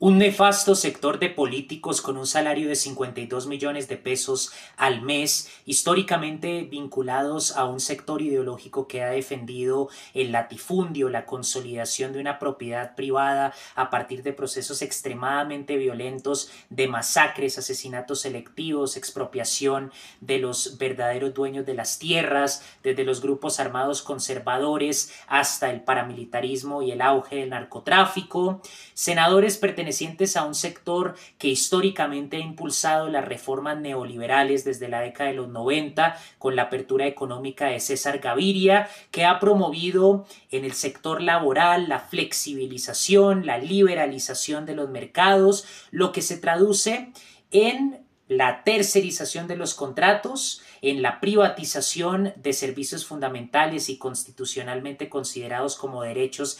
Un nefasto sector de políticos con un salario de 52 millones de pesos al mes, históricamente vinculados a un sector ideológico que ha defendido el latifundio, la consolidación de una propiedad privada a partir de procesos extremadamente violentos de masacres, asesinatos selectivos, expropiación de los verdaderos dueños de las tierras, desde los grupos armados conservadores hasta el paramilitarismo y el auge del narcotráfico. Senadores pertenecientes a un sector que históricamente ha impulsado las reformas neoliberales desde la década de los 90 con la apertura económica de César Gaviria, que ha promovido en el sector laboral la flexibilización, la liberalización de los mercados, lo que se traduce en la tercerización de los contratos, en la privatización de servicios fundamentales y constitucionalmente considerados como derechos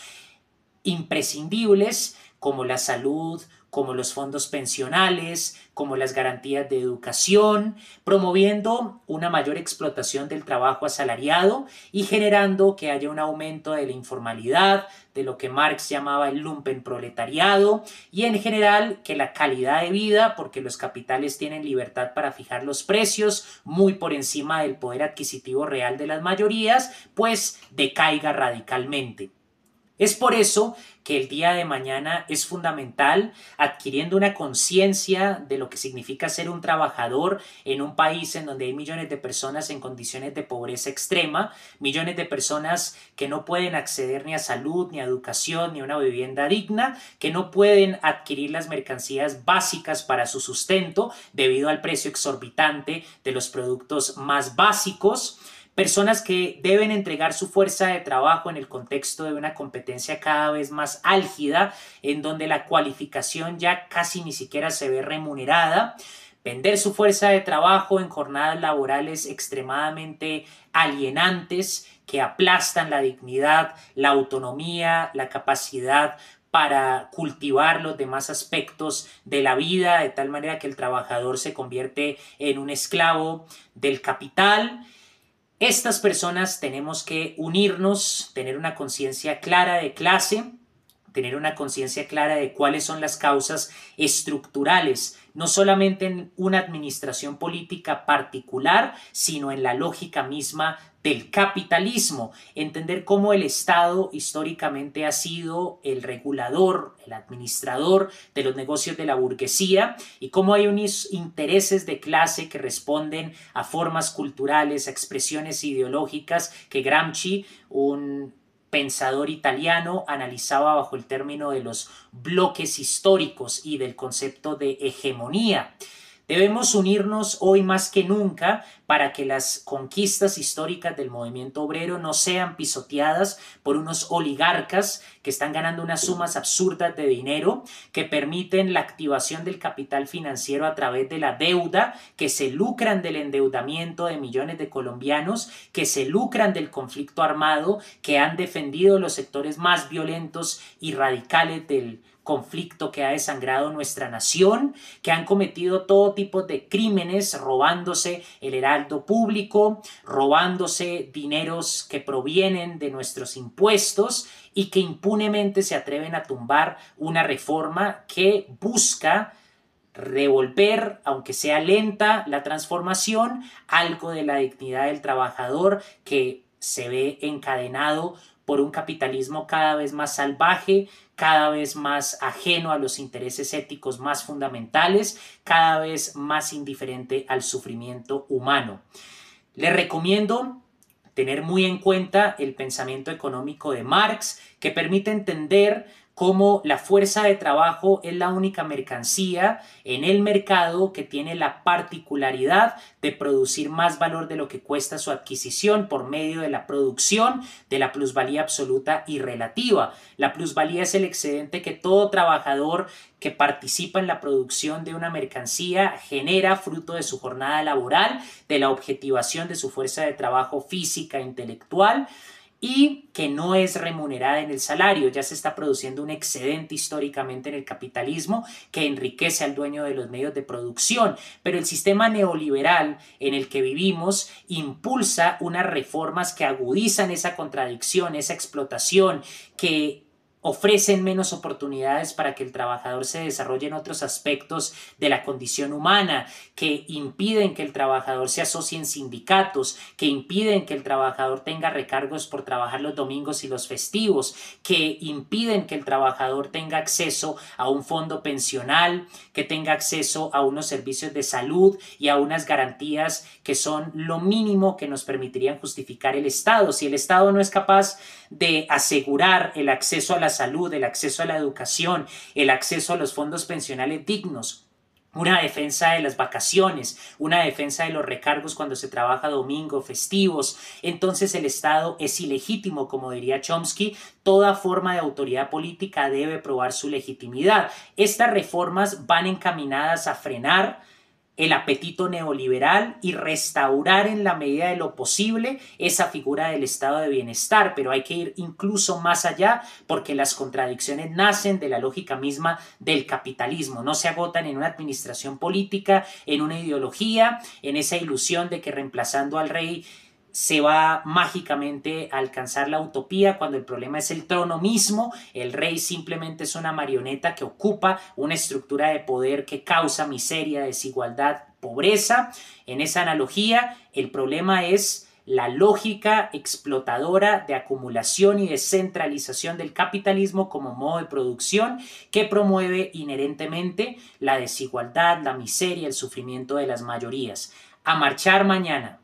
imprescindibles, como la salud, como los fondos pensionales, como las garantías de educación, promoviendo una mayor explotación del trabajo asalariado y generando que haya un aumento de la informalidad, de lo que Marx llamaba el lumpenproletariado, y en general que la calidad de vida, porque los capitales tienen libertad para fijar los precios muy por encima del poder adquisitivo real de las mayorías, pues decaiga radicalmente. Es por eso que el día de mañana es fundamental, adquiriendo una conciencia de lo que significa ser un trabajador en un país en donde hay millones de personas en condiciones de pobreza extrema, millones de personas que no pueden acceder ni a salud, ni a educación, ni a una vivienda digna, que no pueden adquirir las mercancías básicas para su sustento debido al precio exorbitante de los productos más básicos. Personas que deben entregar su fuerza de trabajo en el contexto de una competencia cada vez más álgida, en donde la cualificación ya casi ni siquiera se ve remunerada. Vender su fuerza de trabajo en jornadas laborales extremadamente alienantes que aplastan la dignidad, la autonomía, la capacidad para cultivar los demás aspectos de la vida, de tal manera que el trabajador se convierte en un esclavo del capital. Estas personas tenemos que unirnos, tener una conciencia clara de clase, tener una conciencia clara de cuáles son las causas estructurales, no solamente en una administración política particular, sino en la lógica misma del capitalismo, entender cómo el Estado históricamente ha sido el regulador, el administrador de los negocios de la burguesía y cómo hay unos intereses de clase que responden a formas culturales, a expresiones ideológicas que Gramsci, un pensador italiano, analizaba bajo el término de los bloques históricos y del concepto de hegemonía. Debemos unirnos hoy más que nunca para que las conquistas históricas del movimiento obrero no sean pisoteadas por unos oligarcas que están ganando unas sumas absurdas de dinero, que permiten la activación del capital financiero a través de la deuda, que se lucran del endeudamiento de millones de colombianos, que se lucran del conflicto armado, que han defendido los sectores más violentos y radicales del conflicto que ha desangrado nuestra nación, que han cometido todo tipo de crímenes, robándose el heraldo público, robándose dineros que provienen de nuestros impuestos y que impunemente se atreven a tumbar una reforma que busca revolver, aunque sea lenta, la transformación, algo de la dignidad del trabajador que se ve encadenado por un capitalismo cada vez más salvaje, cada vez más ajeno a los intereses éticos más fundamentales, cada vez más indiferente al sufrimiento humano. Les recomiendo tener muy en cuenta el pensamiento económico de Marx, que permite entender cómo la fuerza de trabajo es la única mercancía en el mercado que tiene la particularidad de producir más valor de lo que cuesta su adquisición por medio de la producción de la plusvalía absoluta y relativa. La plusvalía es el excedente que todo trabajador que participa en la producción de una mercancía genera fruto de su jornada laboral, de la objetivación de su fuerza de trabajo física e intelectual, y que no es remunerada en el salario. Ya se está produciendo un excedente históricamente en el capitalismo que enriquece al dueño de los medios de producción, pero el sistema neoliberal en el que vivimos impulsa unas reformas que agudizan esa contradicción, esa explotación, que ofrecen menos oportunidades para que el trabajador se desarrolle en otros aspectos de la condición humana, que impiden que el trabajador se asocie en sindicatos, que impiden que el trabajador tenga recargos por trabajar los domingos y los festivos, que impiden que el trabajador tenga acceso a un fondo pensional, que tenga acceso a unos servicios de salud y a unas garantías que son lo mínimo que nos permitirían justificar el Estado. Si el Estado no es capaz de asegurar el acceso a la salud, el acceso a la educación, el acceso a los fondos pensionales dignos, una defensa de las vacaciones, una defensa de los recargos cuando se trabaja domingo, festivos, entonces el Estado es ilegítimo, como diría Chomsky. Toda forma de autoridad política debe probar su legitimidad. Estas reformas van encaminadas a frenar el apetito neoliberal y restaurar en la medida de lo posible esa figura del estado de bienestar, pero hay que ir incluso más allá porque las contradicciones nacen de la lógica misma del capitalismo, no se agotan en una administración política, en una ideología, en esa ilusión de que reemplazando al rey se va mágicamente a alcanzar la utopía cuando el problema es el trono mismo. El rey simplemente es una marioneta que ocupa una estructura de poder que causa miseria, desigualdad, pobreza. En esa analogía, el problema es la lógica explotadora de acumulación y de centralización del capitalismo como modo de producción que promueve inherentemente la desigualdad, la miseria, el sufrimiento de las mayorías. A marchar mañana.